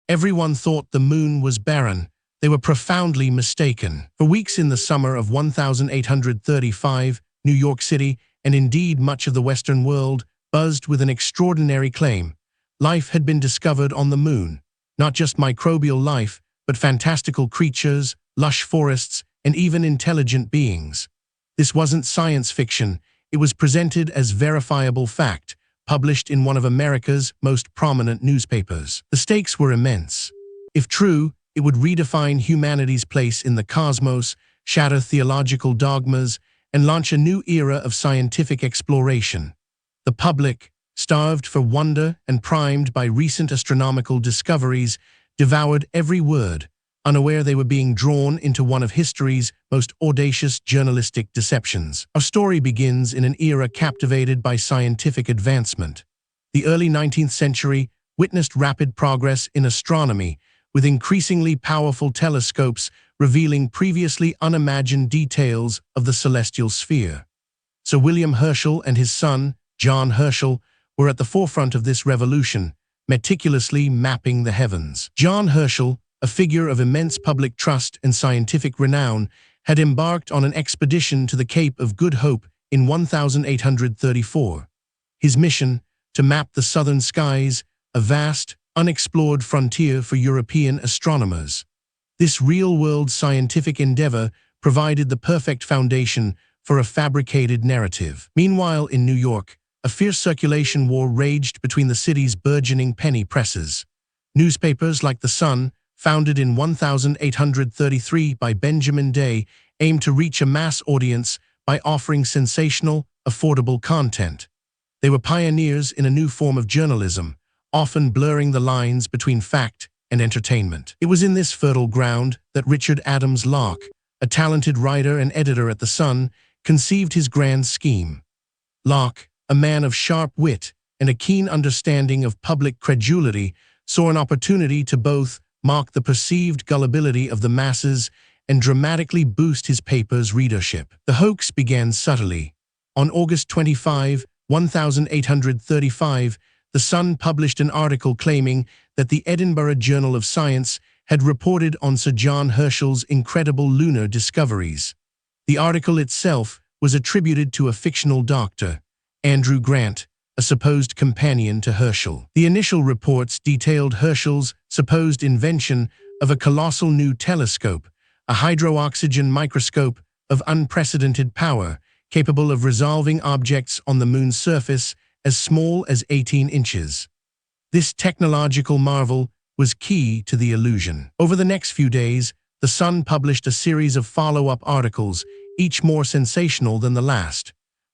Everyone thought the moon was barren. They were profoundly mistaken. For weeks in the summer of 1835, New York City, and indeed much of the Western world, buzzed with an extraordinary claim. Life had been discovered on the moon. Not just microbial life, but fantastical creatures, lush forests, and even intelligent beings. This wasn't science fiction. It was presented as verifiable fact, published in one of America's most prominent newspapers. The stakes were immense. If true, it would redefine humanity's place in the cosmos, shatter theological dogmas, and launch a new era of scientific exploration. The public, starved for wonder and primed by recent astronomical discoveries, devoured every word, unaware they were being drawn into one of history's most audacious journalistic deceptions. Our story begins in an era captivated by scientific advancement. The early 19th century witnessed rapid progress in astronomy, with increasingly powerful telescopes revealing previously unimagined details of the celestial sphere. Sir William Herschel and his son, John Herschel, were at the forefront of this revolution, meticulously mapping the heavens. John Herschel, a figure of immense public trust and scientific renown, had embarked on an expedition to the Cape of Good Hope in 1834. His mission, to map the southern skies, a vast, unexplored frontier for European astronomers. This real-world scientific endeavor provided the perfect foundation for a fabricated narrative. Meanwhile, in New York, a fierce circulation war raged between the city's burgeoning penny presses. Newspapers like The Sun, founded in 1833 by Benjamin Day, aimed to reach a mass audience by offering sensational, affordable content. They were pioneers in a new form of journalism, often blurring the lines between fact and entertainment. It was in this fertile ground that Richard Adams Locke, a talented writer and editor at The Sun, conceived his grand scheme. Locke, a man of sharp wit and a keen understanding of public credulity, saw an opportunity to both mock the perceived gullibility of the masses and dramatically boost his paper's readership. The hoax began subtly. On August 25, 1835, The Sun published an article claiming that the Edinburgh Journal of Science had reported on Sir John Herschel's incredible lunar discoveries. The article itself was attributed to a fictional doctor, Andrew Grant, a supposed companion to Herschel. The initial reports detailed Herschel's supposed invention of a colossal new telescope, a hydro-oxygen microscope of unprecedented power, capable of resolving objects on the moon's surface as small as 18 inches. This technological marvel was key to the illusion. Over the next few days, The Sun published a series of follow-up articles, each more sensational than the last.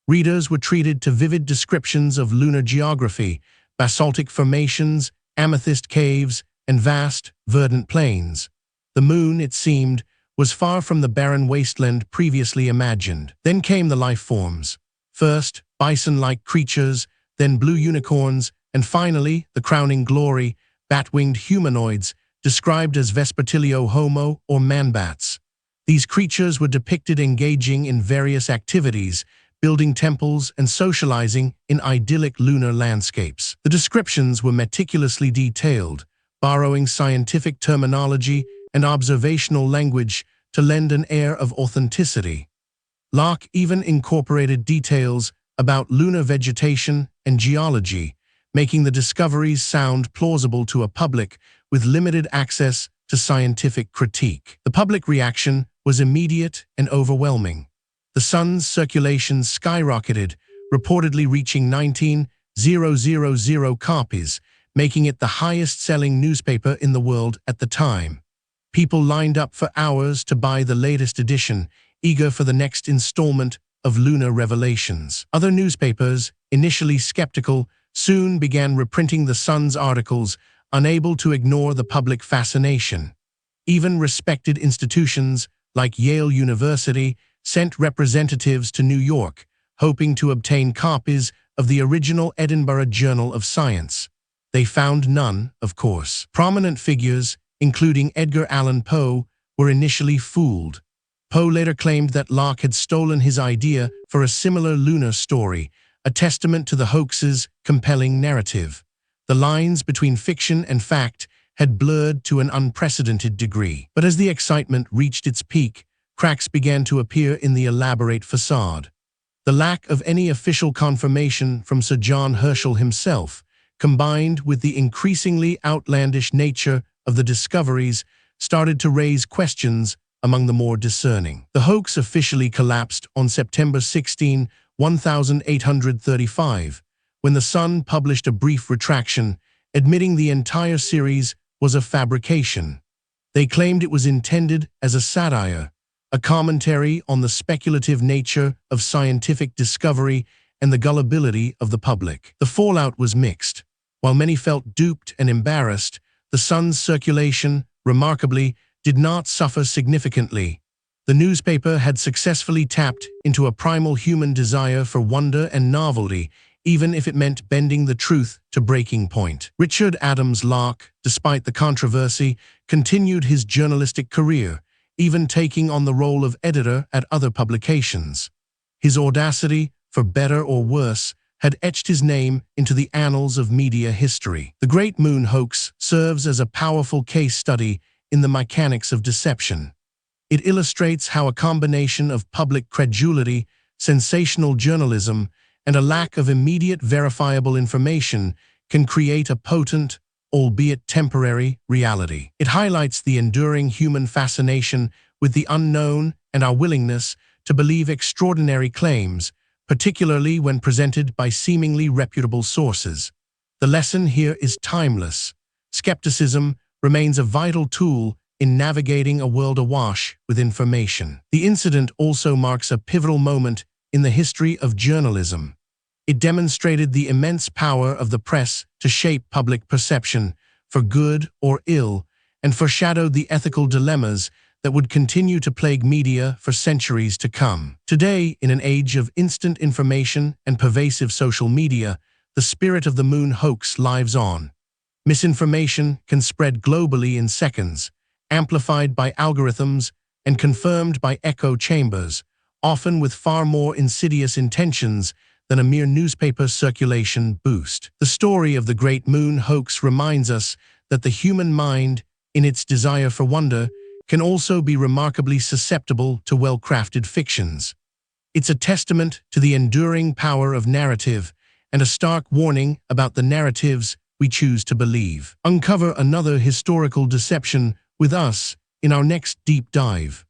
Readers were treated to vivid descriptions of lunar geography, basaltic formations, amethyst caves, and vast, verdant plains. The moon, it seemed, was far from the barren wasteland previously imagined. Then came the life forms. First, bison-like creatures, then blue unicorns, and finally, the crowning glory, bat-winged humanoids, described as Vespertilio homo or man-bats. These creatures were depicted engaging in various activities, building temples and socializing in idyllic lunar landscapes. The descriptions were meticulously detailed, borrowing scientific terminology and observational language to lend an air of authenticity. Locke even incorporated details about lunar vegetation and geology, making the discoveries sound plausible to a public with limited access to scientific critique. The public reaction was immediate and overwhelming. The Sun's circulation skyrocketed, reportedly reaching 19,000 copies, making it the highest-selling newspaper in the world at the time. People lined up for hours to buy the latest edition, eager for the next installment of lunar revelations. Other newspapers, initially skeptical, soon began reprinting The Sun's articles, unable to ignore the public fascination. Even respected institutions, like Yale University, sent representatives to New York, hoping to obtain copies of the original Edinburgh Journal of Science. They found none, of course. Prominent figures, including Edgar Allan Poe, were initially fooled. Poe later claimed that Locke had stolen his idea for a similar lunar story, a testament to the hoax's compelling narrative. The lines between fiction and fact had blurred to an unprecedented degree. But as the excitement reached its peak, cracks began to appear in the elaborate facade. The lack of any official confirmation from Sir John Herschel himself, combined with the increasingly outlandish nature of the discoveries, started to raise questions among the more discerning. The hoax officially collapsed on September 16, 1835, when the Sun published a brief retraction, admitting the entire series was a fabrication. They claimed it was intended as a satire, a commentary on the speculative nature of scientific discovery and the gullibility of the public. The fallout was mixed. While many felt duped and embarrassed, the Sun's circulation, remarkably, did not suffer significantly. The newspaper had successfully tapped into a primal human desire for wonder and novelty, even if it meant bending the truth to breaking point. Richard Adams Locke, despite the controversy, continued his journalistic career, even taking on the role of editor at other publications. His audacity, for better or worse, had etched his name into the annals of media history. The Great Moon Hoax serves as a powerful case study in the mechanics of deception. It illustrates how a combination of public credulity, sensational journalism, and a lack of immediate verifiable information can create a potent, albeit temporary, reality. It highlights the enduring human fascination with the unknown and our willingness to believe extraordinary claims, particularly when presented by seemingly reputable sources. The lesson here is timeless. Skepticism remains a vital tool in navigating a world awash with information. The incident also marks a pivotal moment in the history of journalism. It demonstrated the immense power of the press to shape public perception, for good or ill, and foreshadowed the ethical dilemmas that would continue to plague media for centuries to come. Today, in an age of instant information and pervasive social media, the spirit of the moon hoax lives on. Misinformation can spread globally in seconds, amplified by algorithms and confirmed by echo chambers, often with far more insidious intentions than a mere newspaper circulation boost. The story of the Great Moon Hoax reminds us that the human mind, in its desire for wonder, can also be remarkably susceptible to well-crafted fictions. It's a testament to the enduring power of narrative and a stark warning about the narratives we choose to believe. Uncover another historical deception with us in our next deep dive.